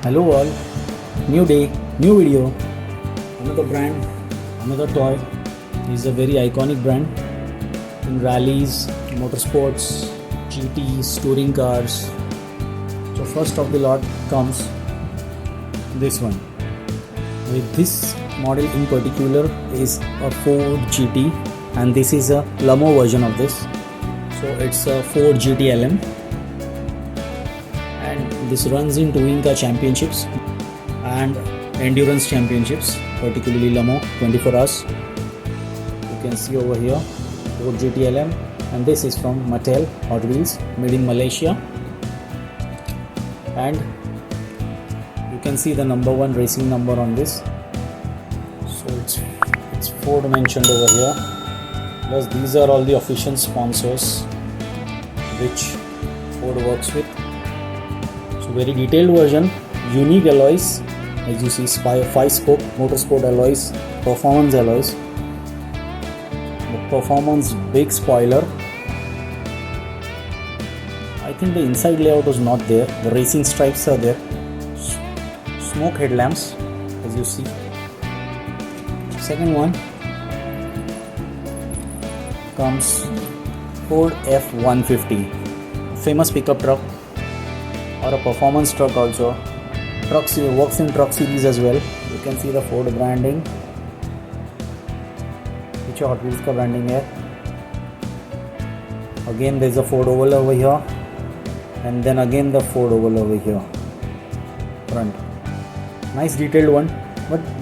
Hello all, new day, new video, another brand, another toy. This is a very iconic brand in rallies, motorsports, GTs, touring cars. So first of the lot comes this one. With this model in particular is a Ford GT, and this is a Lamo version of this. So it's a Ford GT LM. This runs in touring car championships and endurance championships, particularly Lamo 24 hours. You can see over here Ford GT LM, and this is from Mattel Hot Wheels, made in Malaysia. And you can see the number 1 racing number on this. So it's Ford mentioned over here. Plus these are all the official sponsors which Ford works with. Very detailed version, unique alloys, as you see, 5-spoke motorsport alloys, performance alloys, the performance big spoiler. I think the inside layout was not there, the racing stripes are there, smoke headlamps, as you see. Second one comes Ford F-150, famous pickup truck, or a performance truck also. Trucks works in truck series as well. You can see the Ford branding, which Hot Wheels ka branding hai. Again there is a Ford oval over here, and then again the Ford oval over here front. Nice detailed one,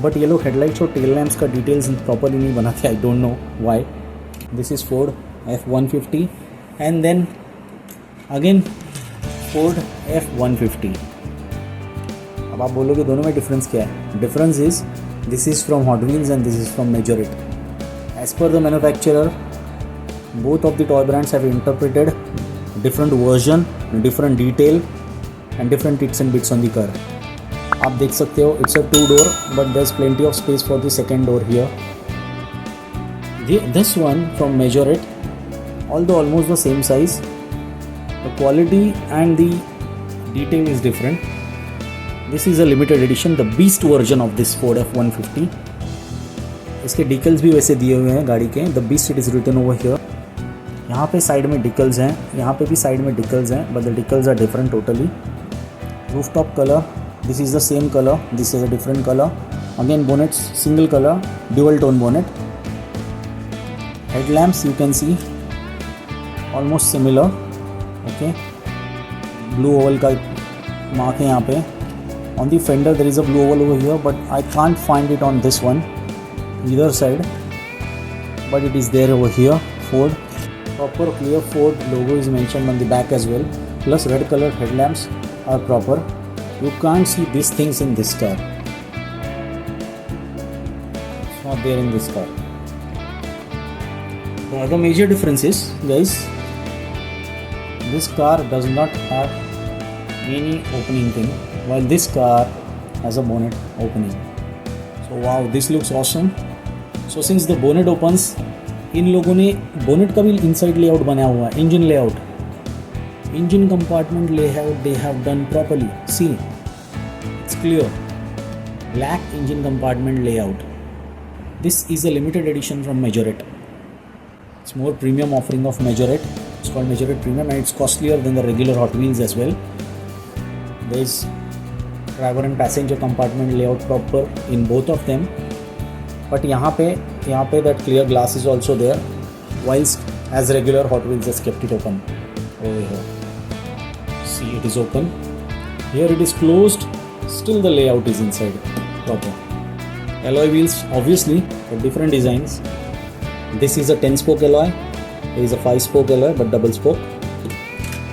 but ये लोग headlights और tail lamps का details properly नहीं बनाते. I don't know why. This is Ford F-150, and then again Ford F-150. अब आप बोलोगे दोनों में डिफरेंस क्या है? Difference is this is from Hot Wheels and this is from Majorette. As per the manufacturer, both of the toy brands have interpreted different version, different detail and different bits and bits on the car. आप देख सकते हो, it's a 2-door but there's plenty of space for the second door here. This one from Measure-It, although almost the same size, the quality and the detail is different. This is a limited edition, the beast version of this Ford F-150. इसके decals भी वैसे दिए हुए हैं गाड़ी के. The beast it is written over here. यहाँ पे साइड में decals हैं, यहाँ पे भी साइड में decals हैं, but the decals are different totally. Rooftop color, this is the same color, this is a different color. Again bonnet single color, dual tone bonnet. Headlamps you can see almost similar. Okay, blue oval का mark है यहाँ पे. On the fender there is a blue oval over here, but I can't find it on this one either side, but it is there over here. Ford, proper clear Ford logo is mentioned on the back as well, plus red colored headlamps are proper. You can't see these things in this car, it's not there in this car. The other major difference is, guys, this car does not have any opening thing, while this car has a bonnet opening. So wow, this looks awesome. So since the bonnet opens, इन लोगों ने bonnet का भी inside layout बनाया हुआ है, engine layout, engine compartment layout they have done properly. See, it's clear, black engine compartment layout. This is a limited edition from Measure-It. It's more premium offering of Measure-It. It's called Measure-It Premium, and it's costlier than the regular Hot Wheels as well. There is driver and passenger compartment layout proper in both of them, but यहाँ पे that clear glass is also there, whilst as regular Hot Wheels has kept it open over here. See, it is open. Here it is closed. Still the layout is inside proper. Alloy wheels obviously, but different designs. This is a 10-spoke alloy. There is a 5-spoke alloy but double spoke.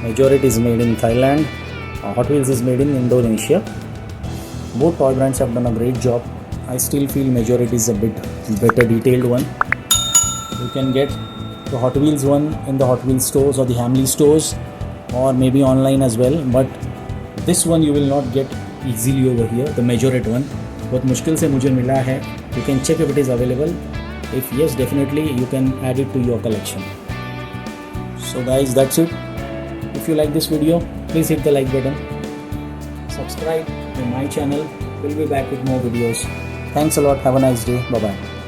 Measure-It is made in Thailand. Hot Wheels is made in Indonesia. Both toy brands have done a great job. I still feel Measure-It is a bit better detailed one. You can get the Hot Wheels one in the Hot Wheels stores or the Hamleys stores, or maybe online as well, but this one you will not get easily over here, the Measure-It one. बहुत मुश्किल से मुझे मिला है. You can check if it is available. If yes, definitely you can add it to your collection. So guys, that's it. If you like this video, please hit the like button, subscribe, to my channel. We'll be back with more videos. Thanks a lot. Have a nice day. Bye bye.